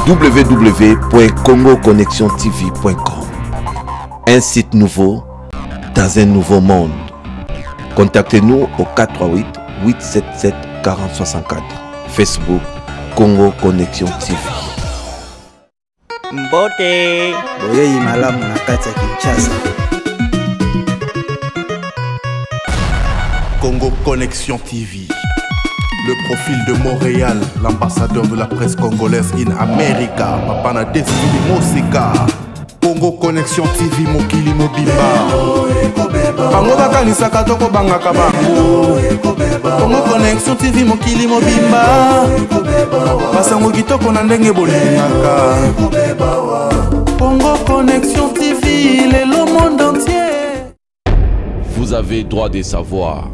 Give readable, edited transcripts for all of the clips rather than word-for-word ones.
www.congoconnexiontv.com. Un site nouveau dans un nouveau monde. Contactez-nous au 438 877 4064. Facebook Congo Connexion TV. Mbote boye malamu na kati ya Kinshasa. Congo Connexion TV. Le profil de Montréal, l'ambassadeur de la presse congolaise in America, Papana Destiny Mosika. Congo Connexion TV Mokili Mobimba. Bango bakanisa katoko bangaka bango. Congo Connexion TV Mokili Mobimba. Basango kitoko na ndenge bolingaka. Congo Connexion TV, le monde entier. Vous avez droit de savoir.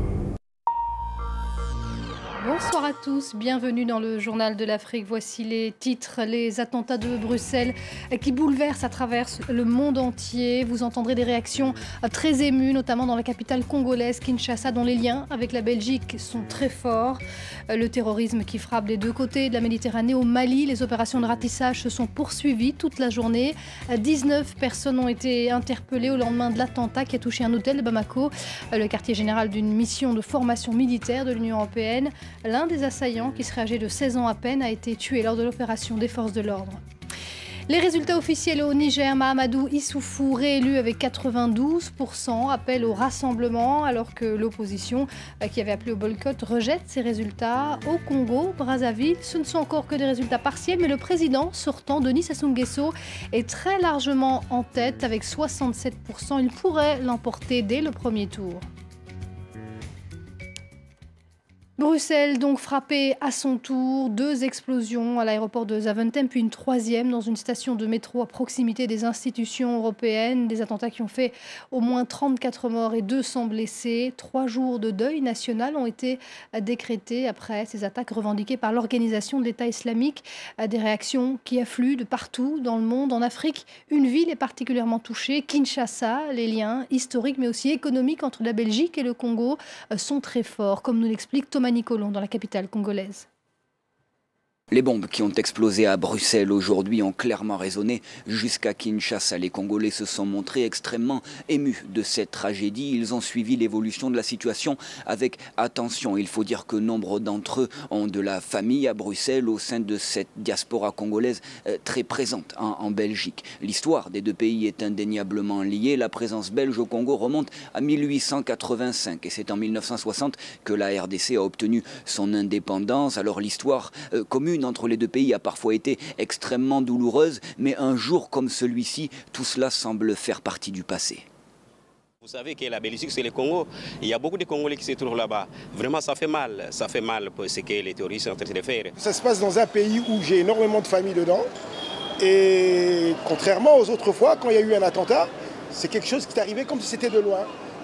Bonsoir à tous, bienvenue dans le Journal de l'Afrique. Voici les titres. Les attentats de Bruxelles qui bouleversent à travers le monde entier. Vous entendrez des réactions très émues, notamment dans la capitale congolaise, Kinshasa, dont les liens avec la Belgique sont très forts. Le terrorisme qui frappe des deux côtés de la Méditerranée. Au Mali, les opérations de ratissage se sont poursuivies toute la journée. 19 personnes ont été interpellées au lendemain de l'attentat qui a touché un hôtel de Bamako, le quartier général d'une mission de formation militaire de l'Union européenne. L'un des assaillants, qui serait âgé de 16 ans à peine, a été tué lors de l'opération des forces de l'ordre. Les résultats officiels au Niger, Mahamadou Issoufou, réélu avec 92%, appelle au rassemblement alors que l'opposition, qui avait appelé au boycott, rejette ces résultats. Au Congo, Brazzaville, ce ne sont encore que des résultats partiels, mais le président sortant, Denis Sassou Nguesso, est très largement en tête avec 67%. Il pourrait l'emporter dès le premier tour. Bruxelles donc frappée à son tour, 2 explosions à l'aéroport de Zaventem, puis une 3e dans une station de métro à proximité des institutions européennes. Des attentats qui ont fait au moins 34 morts et 200 blessés. 3 jours de deuil national ont été décrétés après ces attaques revendiquées par l'organisation de l'État islamique. Des réactions qui affluent de partout dans le monde. En Afrique, une ville est particulièrement touchée, Kinshasa. Les liens historiques mais aussi économiques entre la Belgique et le Congo sont très forts, comme nous l'explique Thomas Nicolon dans la capitale congolaise. Les bombes qui ont explosé à Bruxelles aujourd'hui ont clairement résonné jusqu'à Kinshasa. Les Congolais se sont montrés extrêmement émus de cette tragédie. Ils ont suivi l'évolution de la situation avec attention. Il faut dire que nombre d'entre eux ont de la famille à Bruxelles au sein de cette diaspora congolaise très présente en Belgique. L'histoire des deux pays est indéniablement liée. La présence belge au Congo remonte à 1885 et c'est en 1960 que la RDC a obtenu son indépendance. Alors l'histoire commune entre les deux pays a parfois été extrêmement douloureuse, mais un jour comme celui-ci, tout cela semble faire partie du passé. Vous savez que la Belgique, c'est le Congo. Il y a beaucoup de Congolais qui se trouvent là-bas. Vraiment, ça fait mal. Ça fait mal pour ce que les terroristes sont en train de faire. Ça se passe dans un pays où j'ai énormément de familles dedans. Et contrairement aux autres fois, quand il y a eu un attentat, c'est quelque chose qui t'arrivait comme si c'était de loin.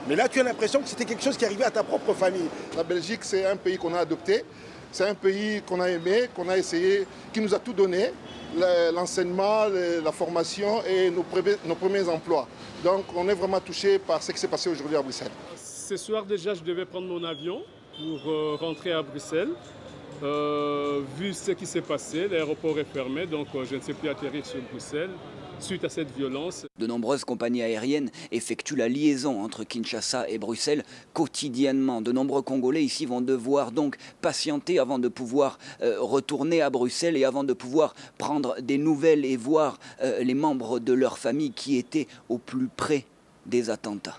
Mais là, tu as l'impression que c'était quelque chose qui arrivait à ta propre famille. La Belgique, c'est un pays qu'on a adopté. C'est un pays qu'on a aimé, qu'on a essayé, qui nous a tout donné, l'enseignement, la formation et nos premiers emplois. Donc on est vraiment touché par ce qui s'est passé aujourd'hui à Bruxelles. Ce soir déjà, je devais prendre mon avion pour rentrer à Bruxelles. Vu ce qui s'est passé, l'aéroport est fermé, donc je ne sais plus atterrir sur Bruxelles. Suite à cette violence. De nombreuses compagnies aériennes effectuent la liaison entre Kinshasa et Bruxelles quotidiennement. De nombreux Congolais ici vont devoir donc patienter avant de pouvoir retourner à Bruxelles et avant de pouvoir prendre des nouvelles et voir les membres de leur famille qui étaient au plus près des attentats.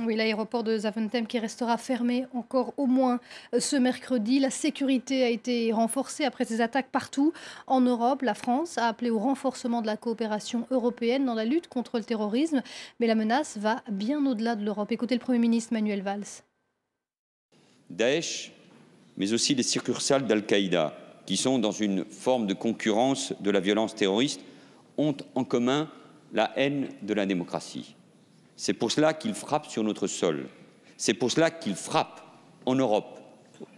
Oui, l'aéroport de Zaventem qui restera fermé encore au moins ce mercredi. La sécurité a été renforcée après ces attaques partout en Europe. La France a appelé au renforcement de la coopération européenne dans la lutte contre le terrorisme. Mais la menace va bien au-delà de l'Europe. Écoutez le Premier ministre Manuel Valls. Daesh, mais aussi les succursales d'Al-Qaïda, qui sont dans une forme de concurrence de la violence terroriste, ont en commun la haine de la démocratie. C'est pour cela qu'ils frappent sur notre sol. C'est pour cela qu'ils frappent en Europe,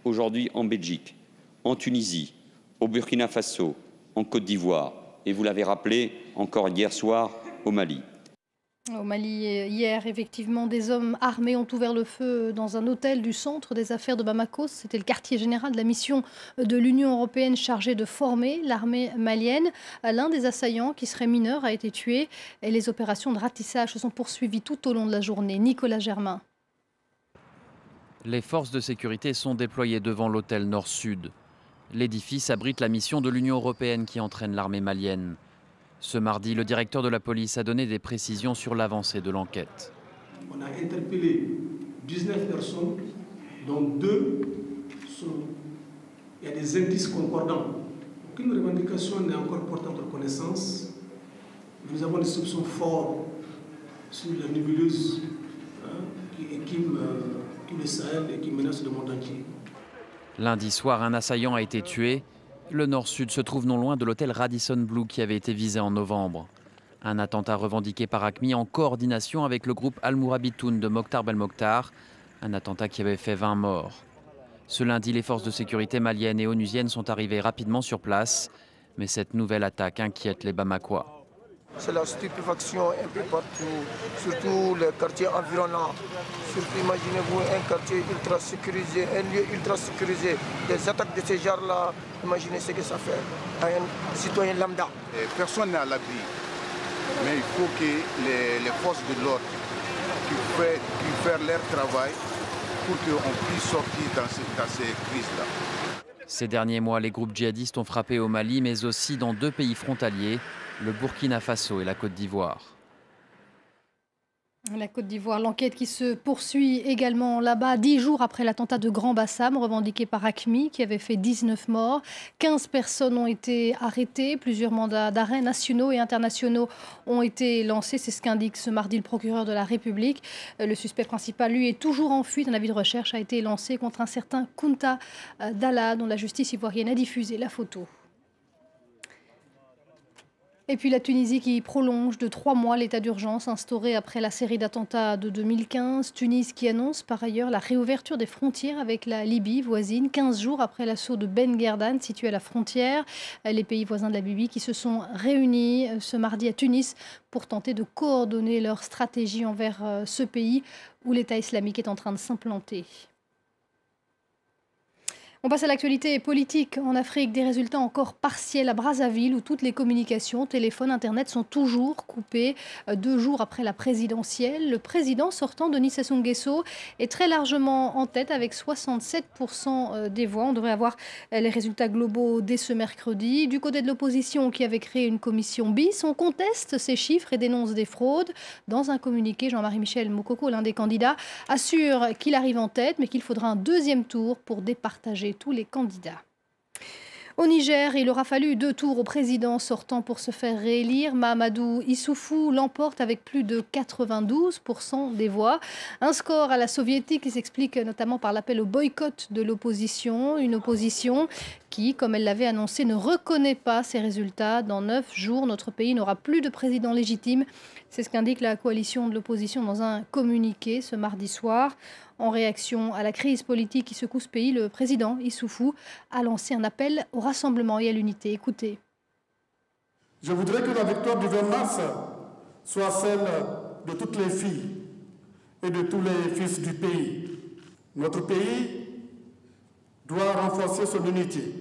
aujourd'hui en Belgique, en Tunisie, au Burkina Faso, en Côte d'Ivoire et vous l'avez rappelé encore hier soir au Mali. Au Mali, hier, effectivement, des hommes armés ont ouvert le feu dans un hôtel du centre des affaires de Bamako. C'était le quartier général de la mission de l'Union européenne chargée de former l'armée malienne. L'un des assaillants, qui serait mineur, a été tué et les opérations de ratissage se sont poursuivies tout au long de la journée. Nicolas Germain. Les forces de sécurité sont déployées devant l'hôtel Nord-Sud. L'édifice abrite la mission de l'Union européenne qui entraîne l'armée malienne. Ce mardi, le directeur de la police a donné des précisions sur l'avancée de l'enquête. On a interpellé 19 personnes, dont 2 il y a des indices concordants. Aucune revendication n'est encore portée à notre connaissance. Nous avons des soupçons forts sur la nébuleuse qui écume tout le Sahel et qui menace le monde entier. Lundi soir, un assaillant a été tué. Le Nord-Sud se trouve non loin de l'hôtel Radisson Blu qui avait été visé en novembre. Un attentat revendiqué par AQMI en coordination avec le groupe Al-Mourabitoun de Mokhtar Belmokhtar. Un attentat qui avait fait 20 morts. Ce lundi, les forces de sécurité maliennes et onusiennes sont arrivées rapidement sur place. Mais cette nouvelle attaque inquiète les Bamakois. C'est la stupéfaction un peu partout, surtout les quartiers environnants. Surtout, imaginez-vous un quartier ultra sécurisé, un lieu ultra sécurisé. Des attaques de ce genre-là, imaginez ce que ça fait à un citoyen lambda. Personne n'est à l'abri, mais il faut que les forces de l'ordre puissent faire leur travail pour qu'on puisse sortir dans ces crises-là. Ces derniers mois, les groupes djihadistes ont frappé au Mali, mais aussi dans 2 pays frontaliers, le Burkina Faso et la Côte d'Ivoire. La Côte d'Ivoire, l'enquête qui se poursuit également là-bas, 10 jours après l'attentat de Grand Bassam, revendiqué par AQMI, qui avait fait 19 morts. 15 personnes ont été arrêtées, plusieurs mandats d'arrêt nationaux et internationaux ont été lancés. C'est ce qu'indique ce mardi le procureur de la République. Le suspect principal, lui, est toujours en fuite. Un avis de recherche a été lancé contre un certain Kounta Dalla, dont la justice ivoirienne a diffusé la photo. Et puis la Tunisie qui prolonge de 3 mois l'état d'urgence instauré après la série d'attentats de 2015. Tunis qui annonce par ailleurs la réouverture des frontières avec la Libye voisine, 15 jours après l'assaut de Ben Guerdane situé à la frontière. Les pays voisins de la Libye qui se sont réunis ce mardi à Tunis pour tenter de coordonner leur stratégie envers ce pays où l'État islamique est en train de s'implanter. On passe à l'actualité politique en Afrique. Des résultats encore partiels à Brazzaville où toutes les communications, téléphones, internet sont toujours coupées 2 jours après la présidentielle. Le président sortant, Denis Sassou Nguesso, est très largement en tête avec 67% des voix. On devrait avoir les résultats globaux dès ce mercredi. Du côté de l'opposition qui avait créé une commission bis, on conteste ces chiffres et dénonce des fraudes. Dans un communiqué, Jean-Marie Michel Moukoko, l'un des candidats, assure qu'il arrive en tête mais qu'il faudra un 2e tour pour départager tous les candidats. Au Niger, il aura fallu 2 tours au président sortant pour se faire réélire. Mahamadou Issoufou l'emporte avec plus de 92% des voix. Un score à la soviétique qui s'explique notamment par l'appel au boycott de l'opposition. Une opposition qui, comme elle l'avait annoncé, ne reconnaît pas ces résultats. Dans 9 jours, notre pays n'aura plus de président légitime. C'est ce qu'indique la coalition de l'opposition dans un communiqué ce mardi soir. En réaction à la crise politique qui secoue ce pays, le président Issoufou a lancé un appel au rassemblement et à l'unité. Écoutez. Je voudrais que la victoire du 20 mars soit celle de toutes les filles et de tous les fils du pays. Notre pays doit renforcer son unité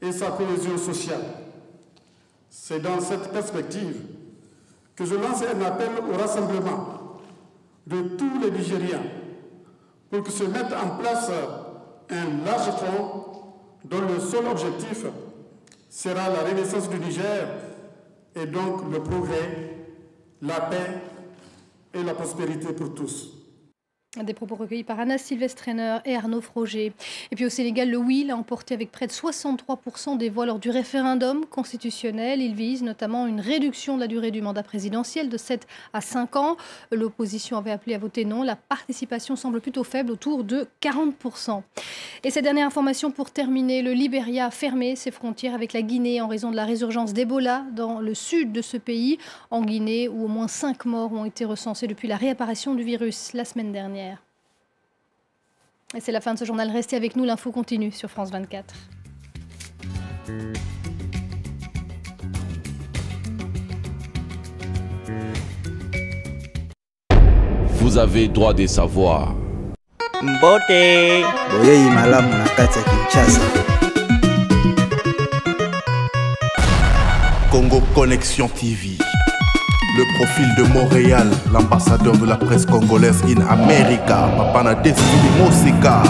et sa cohésion sociale. C'est dans cette perspective que je lance un appel au rassemblement de tous les Nigériens pour que se mette en place un large front dont le seul objectif sera la renaissance du Niger et donc le progrès, la paix et la prospérité pour tous. Des propos recueillis par Anna Sylvestrener et Arnaud Froger. Et puis au Sénégal, le oui l'a emporté avec près de 63% des voix lors du référendum constitutionnel. Il vise notamment une réduction de la durée du mandat présidentiel de 7 à 5 ans. L'opposition avait appelé à voter non. La participation semble plutôt faible, autour de 40%. Et cette dernière information pour terminer, le Libéria a fermé ses frontières avec la Guinée en raison de la résurgence d'Ebola dans le sud de ce pays. En Guinée, où au moins 5 morts ont été recensés depuis la réapparition du virus la semaine dernière. Et c'est la fin de ce journal. Restez avec nous, l'info continue sur France 24. Vous avez droit de savoir. Mbote boyei malamu na kati ya Kinshasa. Congo Connexion TV. Le profil de Montréal, l'ambassadeur de la presse congolaise in America, Papana Destiny Mosika.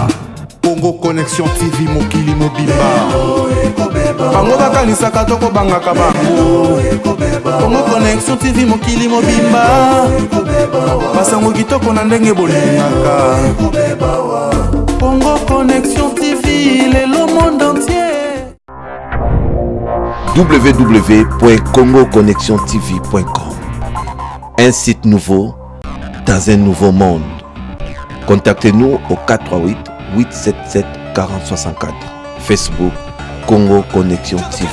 Congo Connexion TV mokili mobimba. Bango bakanisaka toko bangaka bango. Congo Connexion TV mokili mobimba. Basango kitoko na ndenge bolingaka. Congo Connexion TV, le monde entier. www.congoconnexiontv.com. Un site nouveau dans un nouveau monde. Contactez-nous au 438 877 4064. Facebook Congo Connexion TV.